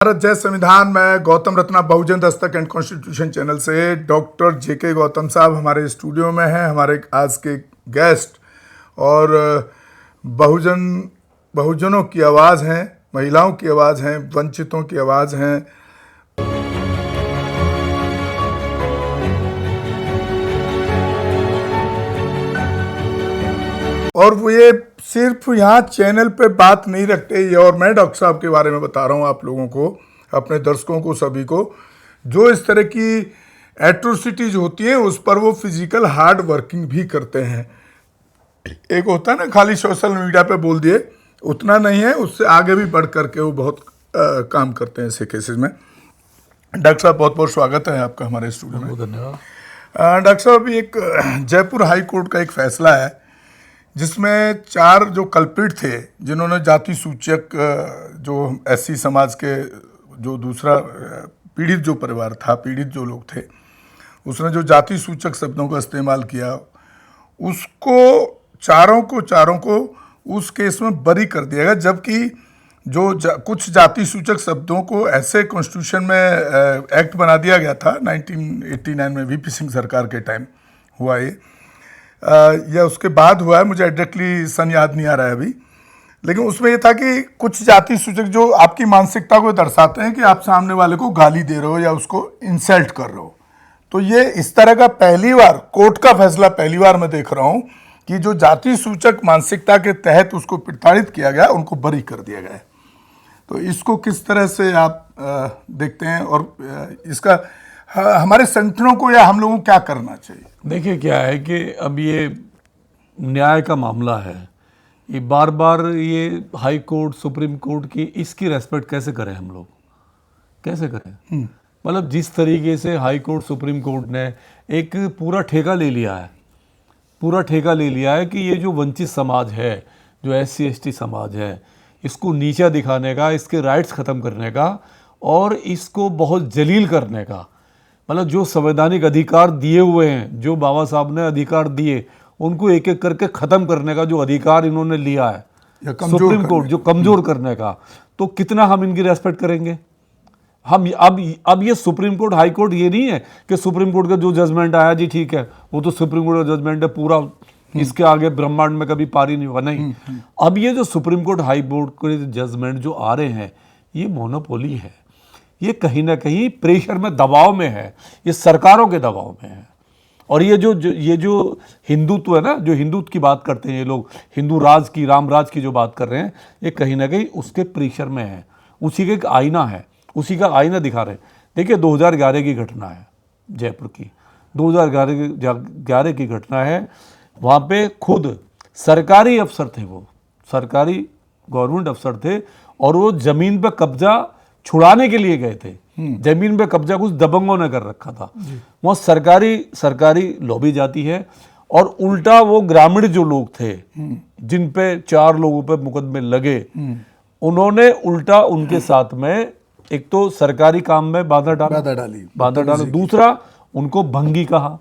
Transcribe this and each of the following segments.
भारत जय संविधान में गौतम रत्ना बहुजन दस्तक एंड कॉन्स्टिट्यूशन चैनल से डॉक्टर जेके गौतम साहब हमारे स्टूडियो में हैं, हमारे आज के गेस्ट। और बहुजनों की आवाज़ हैं, महिलाओं की आवाज़ हैं, वंचितों की आवाज़ हैं। और वो ये सिर्फ यहाँ चैनल पे बात नहीं रखते, ये और मैं डॉक्टर साहब के बारे में बता रहा हूँ आप लोगों को, अपने दर्शकों को, सभी को, जो इस तरह की एट्रोसिटीज होती हैं उस पर वो फिजिकल हार्ड वर्किंग भी करते हैं। एक होता है ना खाली सोशल मीडिया पे बोल दिए, उतना नहीं है, उससे आगे भी बढ़ करके वो बहुत काम करते हैं ऐसे केसेस में। डॉक्टर साहब बहुत बहुत स्वागत है आपका हमारे स्टूडियो में। धन्यवाद। डॉक्टर साहब एक जयपुर हाई कोर्ट का एक फैसला है जिसमें 4 जो कल्प्रिट थे जिन्होंने जाति सूचक जो एससी समाज के जो दूसरा पीड़ित जो परिवार था, पीड़ित जो लोग थे, उसने जो जाति सूचक शब्दों का इस्तेमाल किया, उसको चारों को उस केस में बरी कर दिया गया। जबकि कुछ जाति सूचक शब्दों को ऐसे कॉन्स्टिट्यूशन में एक्ट बना दिया गया था 1989 में, वीपी सिंह सरकार के टाइम हुआ ये, या उसके बाद हुआ है, मुझे एग्जैक्टली सन याद नहीं आ रहा है अभी। लेकिन उसमें ये था कि कुछ जाति सूचक जो आपकी मानसिकता को दर्शाते हैं कि आप सामने वाले को गाली दे रहे हो या उसको इंसल्ट कर रहे हो। तो ये इस तरह का पहली बार कोर्ट का फैसला पहली बार मैं देख रहा हूँ कि जो जाति सूचक मानसिकता के तहत उसको प्रताड़ित किया गया, उनको बरी कर दिया गया। तो इसको किस तरह से आप देखते हैं और इसका हमारे संगठनों को या हम लोगों को क्या करना चाहिए? देखिए क्या है कि अब ये न्याय का मामला है, ये बार बार ये हाई कोर्ट, सुप्रीम कोर्ट की इसकी रेस्पेक्ट कैसे करें हम लोग, कैसे करें? मतलब जिस तरीके से हाई कोर्ट, सुप्रीम कोर्ट ने एक पूरा ठेका ले लिया है, कि ये जो वंचित समाज है, जो एससी एसटी समाज है, इसको नीचा दिखाने का, इसके राइट्स ख़त्म करने का और इसको बहुत जलील करने का, मतलब जो संवैधानिक अधिकार दिए हुए हैं, जो बाबा साहब ने अधिकार दिए, उनको एक एक करके ख़त्म करने का जो अधिकार इन्होंने लिया है सुप्रीम कोर्ट, जो कमज़ोर करने का, तो कितना हम इनकी रेस्पेक्ट करेंगे? हम अब ये सुप्रीम कोर्ट, हाई कोर्ट ये नहीं है कि सुप्रीम कोर्ट का जो जजमेंट आया जी ठीक है, वो तो सुप्रीम कोर्ट का जजमेंट है, पूरा इसके आगे ब्रह्मांड में कभी पारी नहीं होगा, नहीं। अब ये जो सुप्रीम कोर्ट, हाई कोर्ट के जजमेंट जो आ रहे हैं, ये मोनोपोली है, ये कहीं ना कहीं प्रेशर में, दबाव में है, ये सरकारों के दबाव में है। और ये जो हिंदुत्व है ना, जो हिंदुत्व की बात करते हैं ये लोग, हिंदू राज की, राम राज की जो बात कर रहे हैं, ये कहीं ना कहीं उसके प्रेशर में है, उसी का एक आईना है, उसी का आईना दिखा रहे हैं। देखिए 2011 की घटना है, जयपुर की 2011 की घटना है। वहाँ पे खुद सरकारी अफसर थे, वो सरकारी गवर्नमेंट अफसर थे, और वो ज़मीन पे कब्जा छुड़ाने के लिए गए थे। जमीन पे कब्जा कुछ दबंगों ने कर रखा था, वहाँ सरकारी लॉबी जाती है, और उल्टा वो ग्रामीण जो लोग थे, जिन पे 4 लोगों पे मुकदमे लगे, उन्होंने उल्टा उनके साथ में एक तो सरकारी काम में बाधा डाली, दूसरा उनको भंगी कहा,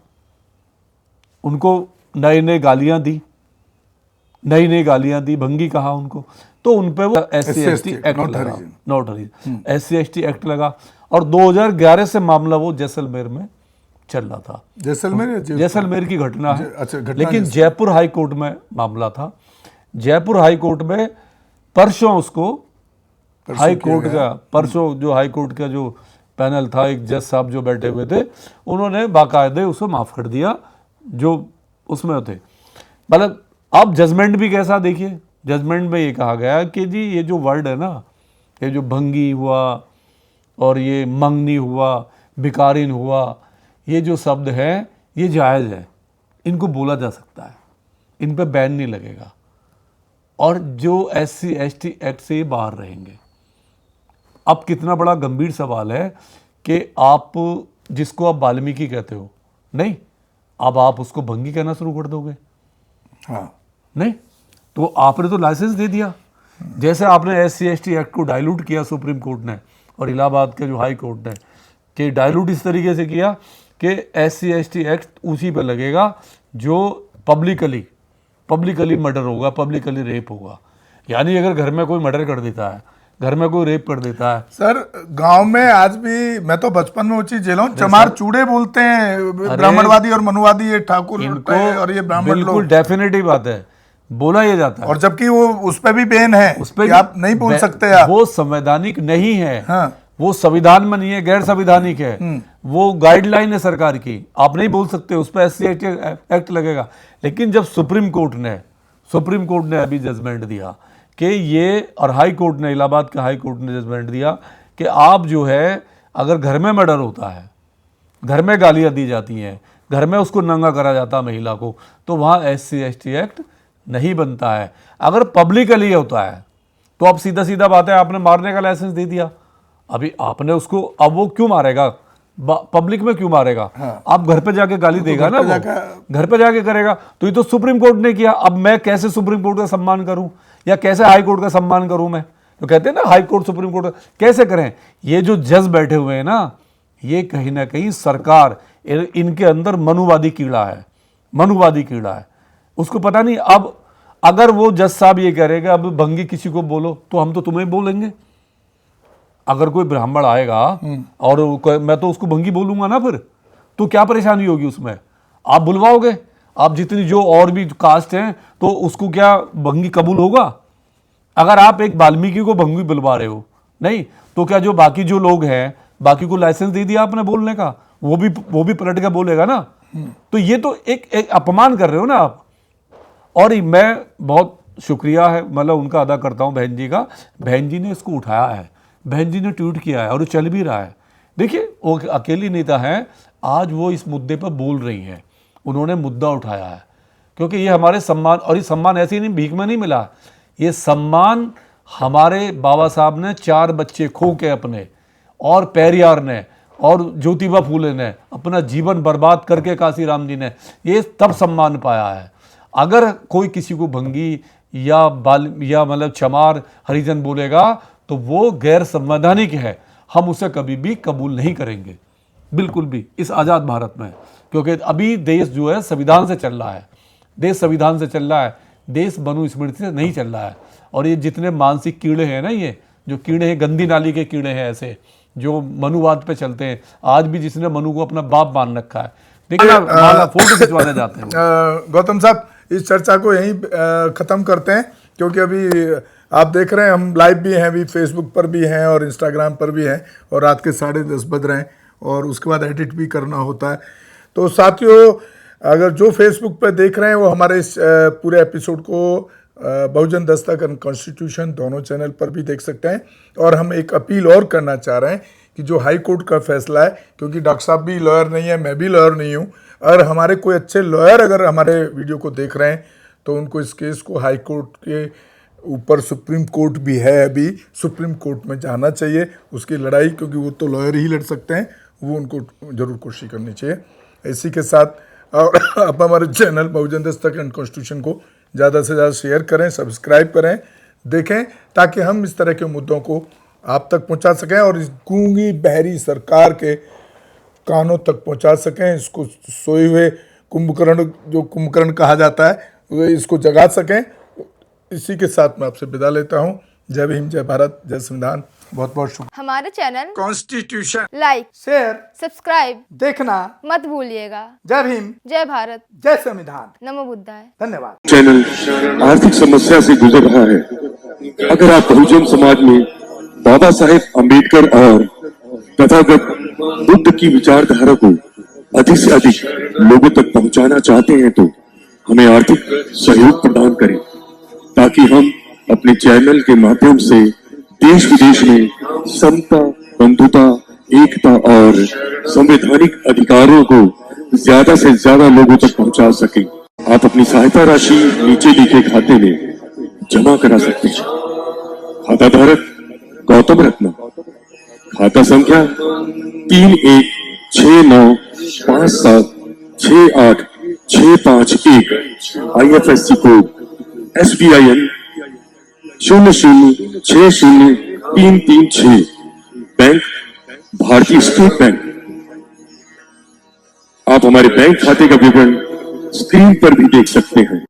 उनको नई गालियां दी, भंगी कहा उनको। तो उन पे वो एससी एसटी एक्ट लगा, not reason, SC ST act लगा। और 2011 से मामला वो जैसलमेर में चल रहा था। जैसलमेर की घटना है। अच्छा, लेकिन जयपुर हाई कोर्ट में मामला था। जयपुर हाई कोर्ट में परसों उसको हाई कोर्ट का, परसों जो हाई कोर्ट का जो पैनल था, एक जज साहब जो बैठे हुए थे, उन्होंने बाकायदे उसको माफ़ कर दिया जो उसमें थे। मतलब अब जजमेंट भी कैसा, देखिए जजमेंट में ये कहा गया कि जी ये जो वर्ड है ना, ये जो भंगी हुआ और ये मंगनी हुआ, भिकारिन हुआ, ये जो शब्द है ये जायज़ है, इनको बोला जा सकता है, इन पे बैन नहीं लगेगा, और जो एससी एसटी एक्ट से ये बाहर रहेंगे। अब कितना बड़ा गंभीर सवाल है कि आप जिसको आप वाल्मीकि कहते हो, नहीं, अब आप उसको भंगी कहना शुरू कर दोगे। हाँ, नहीं, तो आपने तो लाइसेंस दे दिया। जैसे आपने एससी एसटी एक्ट को डाइल्यूट किया सुप्रीम कोर्ट ने और इलाहाबाद के जो हाई कोर्ट ने, कि डाइल्यूट इस तरीके से किया कि एससी एसटी एक्ट उसी पे लगेगा जो पब्लिकली मर्डर होगा, पब्लिकली रेप होगा। यानी अगर घर में कोई मर्डर कर देता है घर में कोई रेप कर देता है। सर गांव में आज भी, मैं तो बचपन में वो चीज झेला हूं, चमार चूड़े बोलते हैं ब्राह्मणवादी और मनुवादी, ये ठाकुर और ये ब्राह्मण बिल्कुल लोग, डेफिनेटली बात है, बोला ये जाता है। और जबकि वो उस पे भी बैन है, उस पे कि आप नहीं बोल सकते आप। वो संवैधानिक नहीं है। हाँ। वो संविधान में नहीं है, गैर संविधानिक है। वो गाइडलाइन है सरकार की, आप नहीं बोल सकते, उस पर SC एक्ट लगेगा। लेकिन जब सुप्रीम कोर्ट ने अभी जजमेंट दिया कि ये, और हाई कोर्ट ने, इलाहाबाद के हाई कोर्ट ने जजमेंट दिया कि आप जो है, अगर घर में मर्डर होता है, घर में गालियाँ दी जाती हैं, घर में उसको नंगा करा जाता है महिला को, तो वहाँ SC ST एक्ट नहीं बनता है। अगर पब्लिकली होता है तो अब सीधा सीधा बात है, आपने मारने का लाइसेंस दे दिया, अभी आपने उसको, अब वो क्यों मारेगा, पब्लिक में क्यों मारेगा? हाँ। आप घर पे जाके गाली देगा ना, वो घर पे जाके करेगा। तो ये तो सुप्रीम कोर्ट ने किया, अब मैं कैसे सुप्रीम कोर्ट का सम्मान करूं, या कैसे हाई कोर्ट का सम्मान करूं? मैं तो कहते हैं ना, हाई कोर्ट सुप्रीम कोर्ट कैसे करें? ये जो जज बैठे हुए हैं ना, ये कहीं ना कहीं सरकार, इनके अंदर मनुवादी कीड़ा है, उसको पता नहीं। अब अगर वो जज साहब ये करेगा, अब भंगी किसी को बोलो तो हम तो तुम्हें बोलेंगे। अगर कोई ब्राह्मण आएगा और मैं तो उसको भंगी बोलूंगा ना, फिर तो क्या परेशानी होगी उसमें? आप बुलवाओगे, आप जितनी जो और भी कास्ट हैं, तो उसको क्या भंगी कबूल होगा? अगर आप एक वाल्मीकि को भंगी बुलवा रहे हो, नहीं तो क्या जो बाकी जो लोग हैं, बाकी को लाइसेंस दे दिया आपने बोलने का, वो भी पलट के बोलेगा ना? तो ये तो एक अपमान कर रहे हो ना आप। और मैं बहुत शुक्रिया है, मतलब उनका अदा करता हूँ, बहन जी का। बहन जी ने इसको उठाया है, बहन जी ने ट्वीट किया है, और वो चल भी रहा है। देखिए, वो अकेली नेता है, आज वो इस मुद्दे पर बोल रही हैं, उन्होंने मुद्दा उठाया है, क्योंकि ये हमारे सम्मान, और ये सम्मान ऐसे ही नहीं भीख में नहीं मिला, ये सम्मान हमारे बाबा साहब ने 4 बच्चे खो के अपने, और पेरियार ने, और ज्योतिबा फूले ने अपना जीवन बर्बाद करके, काशीराम जी ने, ये तब सम्मान पाया है। अगर कोई किसी को भंगी या मतलब चमार हरिजन बोलेगा तो वो गैर संवैधानिक है, हम उसे कभी भी कबूल नहीं करेंगे, बिल्कुल भी, इस आज़ाद भारत में। क्योंकि अभी देश जो है संविधान से चल रहा है, देश संविधान से चल रहा है, देश मनुस्मृति से नहीं चल रहा है। और ये जितने मानसिक कीड़े हैं ना, ये जो कीड़े हैं, गंदी नाली के कीड़े हैं, ऐसे जो मनुवाद पे चलते हैं, आज भी जिसने मनु को अपना बाप मान रखा है, देखिए फोटो खिंचवाने जाते हैं। गौतम साहब, इस चर्चा को यहीं ख़त्म करते हैं, क्योंकि अभी आप देख रहे हैं हम लाइव भी हैं, अभी फेसबुक पर भी हैं और इंस्टाग्राम पर भी हैं, और रात के 10:30 बज रहे हैं, और उसके बाद एडिट भी करना होता है। तो साथियों, अगर जो फेसबुक पर देख रहे हैं, वो हमारे इस पूरे एपिसोड को बहुजन दस्तक एंड कॉन्स्टिट्यूशन दोनों चैनल पर भी देख सकते हैं। और हम एक अपील और करना चाह रहे हैं कि जो हाई कोर्ट का फैसला है, क्योंकि डॉक्टर साहब भी लॉयर नहीं है, मैं भी लॉयर नहीं हूँ, और हमारे कोई अच्छे लॉयर अगर हमारे वीडियो को देख रहे हैं, तो उनको इस केस को हाई कोर्ट के ऊपर सुप्रीम कोर्ट भी है, अभी सुप्रीम कोर्ट में जाना चाहिए उसकी लड़ाई, क्योंकि वो तो लॉयर ही लड़ सकते हैं, वो उनको जरूर कोशिश करनी चाहिए। इसी के साथ और आप हमारे channel Bahujan Dastak and constitution को ज़्यादा से ज़्यादा शेयर करें, सब्सक्राइब करें, देखें, ताकि हम इस तरह के मुद्दों को आप तक पहुंचा सकें और इस गूंगी बहरी सरकार के कानों तक पहुंचा सकें, इसको सोए हुए कुंभकर्ण, जो कुंभकर्ण कहा जाता है, वो इसको जगा सकें। इसी के साथ मैं आपसे विदा लेता हूँ। जय भीम, जय भारत, जय संविधान। बहुत बहुत शुक्रिया। हमारे channel constitution like, share, subscribe देखना मत भूलिएगा। जय भीम, जय भारत, जय संविधान। नमो बुद्धाय। धन्यवाद। चैनल आर्थिक समस्या से गुजर रहा है। अगर आप बहुजन समाज में बाबा साहेब अम्बेडकर और तथागत बुद्ध की विचारधारा को अधिक से अधिक लोगों तक पहुंचाना चाहते हैं, तो हमें आर्थिक सहयोग प्रदान करें, ताकि हम अपने चैनल के माध्यम से देश विदेश में समता, बंधुता, एकता और संवैधानिक अधिकारों को ज्यादा से ज्यादा लोगों तक पहुंचा सकें। आप अपनी सहायता राशि नीचे लिखे खाते में जमा करा सकते हैं। खाता धारक गौतम रत्न, खाता संख्या 3169576865 IFSC कोड SBIN 0060336, बैंक भारतीय स्टेट बैंक। आप हमारे बैंक खाते का विवरण स्क्रीन पर भी देख सकते हैं।